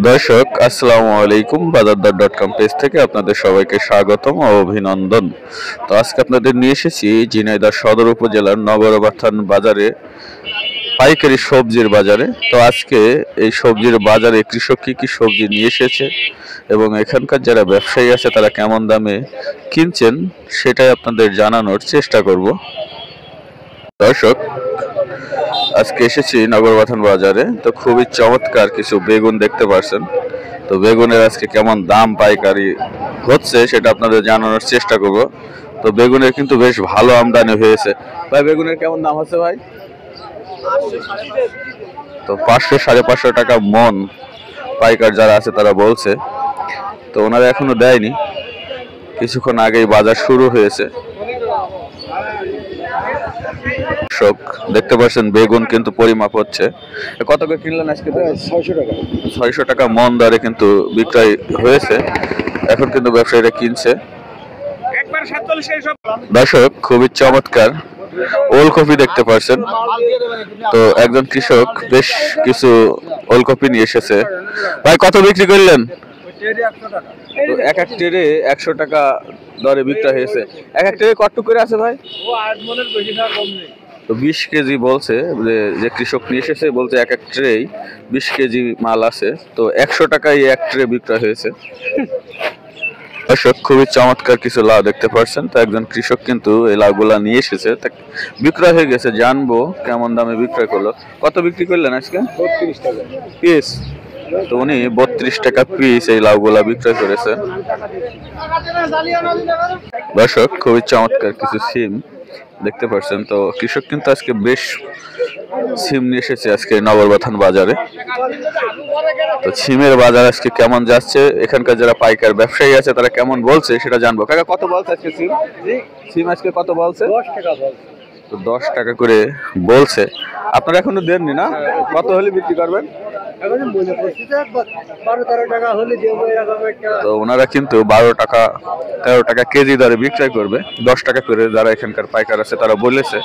দর্শক আসসালামু আলাইকুম, বাজারদর.com পেজ থেকে আপনাদের সবাইকে স্বাগতম ও অভিনন্দন। তো আজকে আপনাদের নিয়ে এসেছি ঝিনাইদহ সদর উপজেলার নগরবাথান বাজারে, পাইকারি সবজির বাজারে। তো আজকে এই সবজির বাজারে কৃষক কি কি সবজি নিয়ে এসেছে এবং এখানকার যারা ব্যবসায়ী আছে তারা কেমন দামে কিনছেন সেটাই আপনাদের জানানোর চেষ্টা করব। দর্শক, আজকে এসেছি নগরবাথান বাজারে। তো খুবই চমৎকার কিছু বেগুন দেখতে পাচ্ছেন। তো বেগুনের আজকে কেমন দাম পাইকারি হচ্ছে সেটা আপনাদের জানানোর চেষ্টা করব। তো বেগুনের কিন্তু বেশ ভালো আমদানি হয়েছে। ভাই, বেগুনের কেমন দাম হচ্ছে ভাই? তো 500-550 টাকা মন পাইকার যারা আছে তারা বলছে। তো ওনারা এখনো দেয়নি, কিছুক্ষণ আগেই বাজার শুরু হয়েছে। দর্শক দেখতে পাচ্ছেন বেগুন কিন্তু পরিমাপ হচ্ছে। কত করে কিনলেন আজকে? 600 টাকা। 600 টাকা মন দরে কিন্তু বিক্রয় হয়েছে। এখন কিন্তু ব্যবসায়ীরা কিনছে। দর্শক, খুবই চমৎকার ওলকপি দেখতে পাচ্ছেন। তো একজন কৃষক বেশ কিছু ওলকপি নিয়ে এসেছে। ভাই, কত বিক্রি করলেন? তো এক এক ট্রে 100 টাকা দরে বিক্রয় হয়েছে। এক এক ট্রে কত করে আছে ভাই? তো 20 কেজি বলছে, যে কৃষক নিয়ে এসেছে বলতে এক এক ট্রেই 20 কেজি মাল আছে। তো 100 টাকায় এক ট্রে বিক্রয় হয়েছে। দর্শক, খুবই চমৎকার কিছু লাউ দেখতে পাচ্ছেন। তো একজন কৃষক কিন্তু এই লাউগুলা নিয়ে এসেছে, বিক্রয় হয়ে গেছে। জানবো কেমন দামে বিক্রয় করলো। কত বিক্রি করলেন আজকে? 32 টাকা পিস। তো উনি 32 টাকা পিস এই লাউগুলা বিক্রয় করেছে। দর্শক, খুবই চমৎকার কিছু সিম দেখতে পাচ্ছেন। তো কৃষক কিন্তু আজকে বেশ সিম নিয়ে এসেছে আজকে নগরবাথান বাজারে। তো সিমের বাজার আজকে কেমন যাচ্ছে, এখানকার যারা পাইকার ব্যবসায়ী আছে তারা কেমন বলছে সেটা জানবো। কাকা, কত বলছে আজকে সিম? সিম আজকে কত বলছে? 10 টাকা বলছে। তো 10 টাকা করে বলছে। আপনারা এখনো দেননি না? কত হলে বিক্রি করবেন? এখন মনে করছি যে 12-13 টাকা হলে দেবো এরকম একটা। তো ওনারা কিন্তু 12 টাকা 13 টাকা কেজি দরে বিক্রয় করবে। 10 টাকা করে যারা এখানকার পাইকার আছে তারা বলেছে।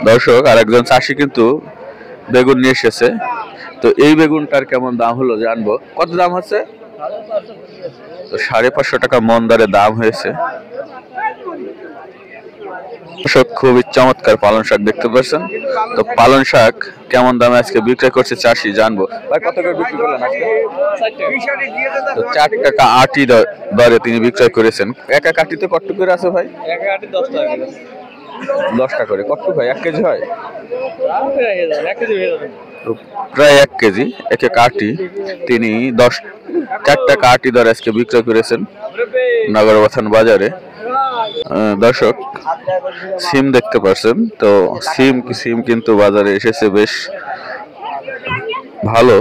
দর্শক, আর একজন চাষি কিন্তু বেগুন নিয়ে এসেছে। তো এই বেগুনটার কেমন দাম হলো জানবো। কত দাম হচ্ছে? তো 550 টাকা মন দরে দাম হয়েছে। দর্শক, খুবই চমৎকার পালং শাক দেখতে পাচ্ছেন। তো পালং শাক কেমন দামে আজকে বিক্রয় করছে চাষি জানবো। ভাই, কত করে বিক্রি করলেন আজকে? তো 4 টাকা আটি দরে তিনি বিক্রয় করেছেন। এক এক আটিতে কত করে আছে ভাই? এক আটি 10 টাকা। 10 টাকা করে কত ভাই? 1 কেজি হয়? 1 কেজি হয়ে যাবে। তো প্রায় 1 কেজি এক এক আটি তিনি 4 টাকা আটি দরে আজকে বিক্রয় করেছেন নগরবাথান বাজারে। দর্শক, সিম দেখতে পাচ্ছেন। তো সিম কিন্তু বাজারে এসেছে বেশ ভালো।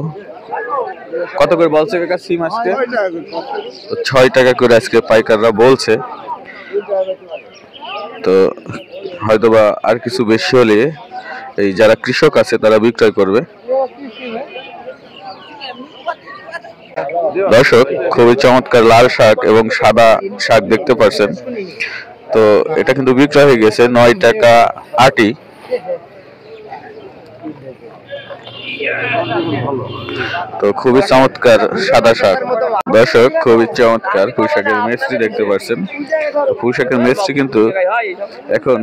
কত করে বলছে কাকা সিম আজকে? 6 টাকা করে আজকে পাইকাররা বলছে। তো হয়তোবা আর কিছু বেশি হলে এই যারা কৃষক আছে তারা বিক্রয় করবে। দর্শক, খুবই চমৎকার লাল শাক এবং সাদা শাক দেখতে পাচ্ছেন। তো এটা কিন্তু বিক্রয় হয়ে গেছে 9 টাকা আটি। তো খুবই চমৎকার সাদা শাক। দর্শক, খুবই চমৎকার পুঁই শাকের মেস্ট্রি দেখতে পাচ্ছেন। পুঁই শাকের মেস্ট্রি কিন্তু এখন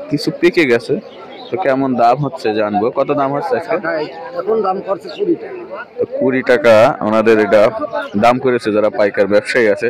কিছু পেকে গেছে। তো কেমন দাম হচ্ছে জানবো। কত দাম হচ্ছে আজকে? এখন দাম করছে 20 টাকা। তো 20 টাকা ওনাদের এটা দাম করেছে যারা পাইকার ব্যবসায়ী আছে।